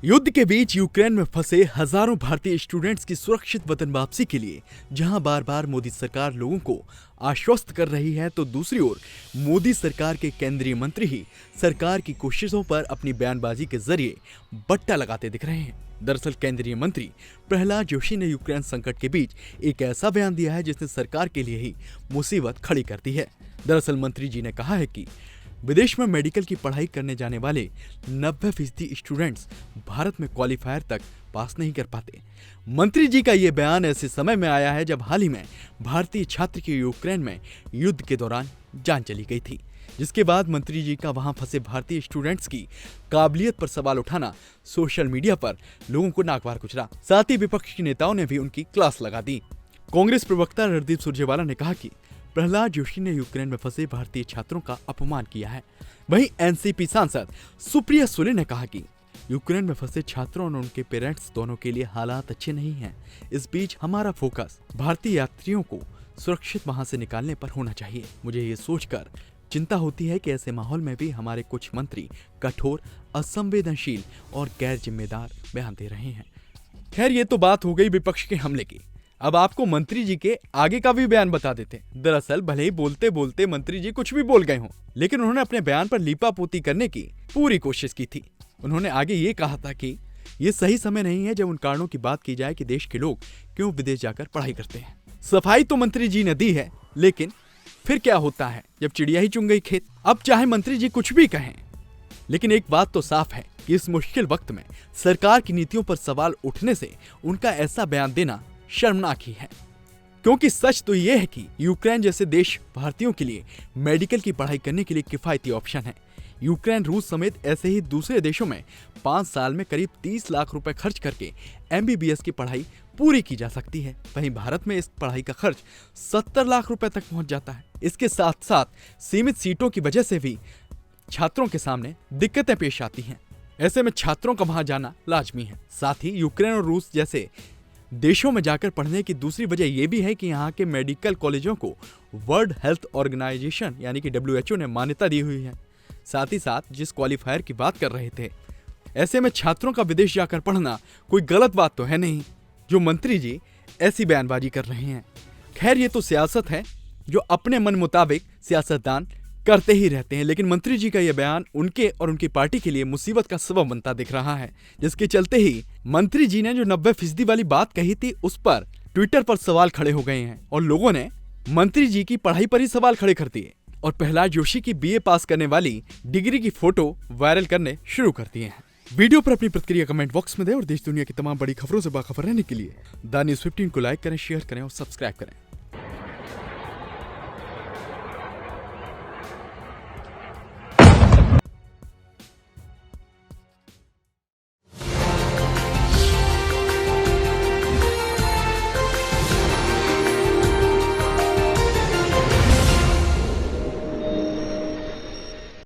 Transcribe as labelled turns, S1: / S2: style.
S1: युद्ध के बीच यूक्रेन में फंसे हजारों भारतीय स्टूडेंट्स की सुरक्षित वतन वापसी के लिए जहां बार बार मोदी सरकार लोगों को आश्वस्त कर रही है, तो दूसरी ओर मोदी सरकार के केंद्रीय मंत्री ही सरकार की कोशिशों पर अपनी बयानबाजी के जरिए बट्टा लगाते दिख रहे हैं। दरअसल केंद्रीय मंत्री प्रहलाद जोशी ने यूक्रेन संकट के बीच एक ऐसा बयान दिया है जिसने सरकार के लिए ही मुसीबत खड़ी कर दी है। दरअसल मंत्री जी ने कहा है कि विदेश में मेडिकल की पढ़ाई करने जाने वाले 90% स्टूडेंट्स भारत में क्वालिफायर तक पास नहीं कर पाते। मंत्री जी का ये बयान ऐसे समय में आया है जब हाल ही में भारतीय छात्र की यूक्रेन में युद्ध के दौरान जान चली गई थी, जिसके बाद मंत्री जी का वहां फंसे भारतीय स्टूडेंट्स की काबिलियत पर सवाल उठाना सोशल मीडिया पर लोगों को नागवार गुजरा। साथ ही विपक्ष के नेताओं ने भी उनकी क्लास लगा दी। कांग्रेस प्रवक्ता रणदीप सुरजेवाला ने कहा कि प्रहलाद जोशी ने यूक्रेन में फंसे भारतीय छात्रों का अपमान किया है। वहीं एनसीपी सांसद सुप्रिया सुले ने कहा कि यूक्रेन में फंसे छात्रों और उनके पेरेंट्स दोनों के लिए हालात अच्छे नहीं हैं। इस बीच हमारा फोकस भारतीय यात्रियों को सुरक्षित वहां से निकालने पर होना चाहिए। मुझे ये सोचकर चिंता होती है कि ऐसे माहौल में भी हमारे कुछ मंत्री कठोर, असंवेदनशील और गैर जिम्मेदार बयान दे रहे हैं। खैर, ये तो बात हो गई विपक्ष के हमले की। अब आपको मंत्री जी के आगे का भी बयान बता देते हैं। दरअसल भले ही बोलते बोलते मंत्री जी कुछ भी बोल गए हों, लेकिन उन्होंने अपने बयान पर लीपापोती करने की पूरी कोशिश की थी। उन्होंने आगे ये कहा था कि ये सही समय नहीं है जब उन कारणों की बात की जाए कि देश के लोग क्यों विदेश जाकर पढ़ाई करते हैं। सफाई तो मंत्री जी ने दी है, लेकिन फिर क्या होता है जब चिड़िया ही चुन गई खेत। अब चाहे मंत्री जी कुछ भी कहें, लेकिन एक बात तो साफ है कि इस मुश्किल वक्त में सरकार की नीतियों पर सवाल उठने से उनका ऐसा बयान देना शर्मनाक ही है। क्योंकि सच तो यह है कि यूक्रेन जैसे देश भारतीयों के लिए मेडिकल की पढ़ाई करने के लिए किफायती ऑप्शन है। यूक्रेन, रूस समेत ऐसे ही दूसरे देशों में 5 साल में करीब 30 लाख रुपए खर्च करके MBBS की पढ़ाई पूरी की जा सकती है। वहीं भारत में इस पढ़ाई का खर्च 70 लाख रुपए तक पहुंच जाता है। इसके साथ साथ सीमित सीटों की वजह से भी छात्रों के सामने दिक्कतें पेश आती हैं। ऐसे में छात्रों का वहां जाना लाजमी है। साथ ही यूक्रेन और रूस जैसे देशों में जाकर पढ़ने की दूसरी वजह यह भी है कि यहाँ के मेडिकल कॉलेजों को वर्ल्ड हेल्थ ऑर्गेनाइजेशन यानी कि WHO ने मान्यता दी हुई है। साथ ही साथ जिस क्वालिफायर की बात कर रहे थे, ऐसे में छात्रों का विदेश जाकर पढ़ना कोई गलत बात तो है नहीं, जो मंत्री जी ऐसी बयानबाजी कर रहे हैं। खैर, ये तो सियासत है, जो अपने मन मुताबिक सियासतदान करते ही रहते हैं, लेकिन मंत्री जी का यह बयान उनके और उनकी पार्टी के लिए मुसीबत का सबब बनता दिख रहा है, जिसके चलते ही मंत्री जी ने जो 90% वाली बात कही थी उस पर ट्विटर पर सवाल खड़े हो गए हैं और लोगों ने मंत्री जी की पढ़ाई पर ही सवाल खड़े कर दिए और प्रहलाद जोशी की BA पास करने वाली डिग्री की फोटो वायरल करने शुरू कर दिए हैं। वीडियो पर अपनी प्रतिक्रिया कमेंट बॉक्स में दें और देश दुनिया की तमाम बड़ी खबरों से बाखबर रहने के लिए द न्यूज़ 15 को लाइक करें, शेयर करें और सब्सक्राइब करें।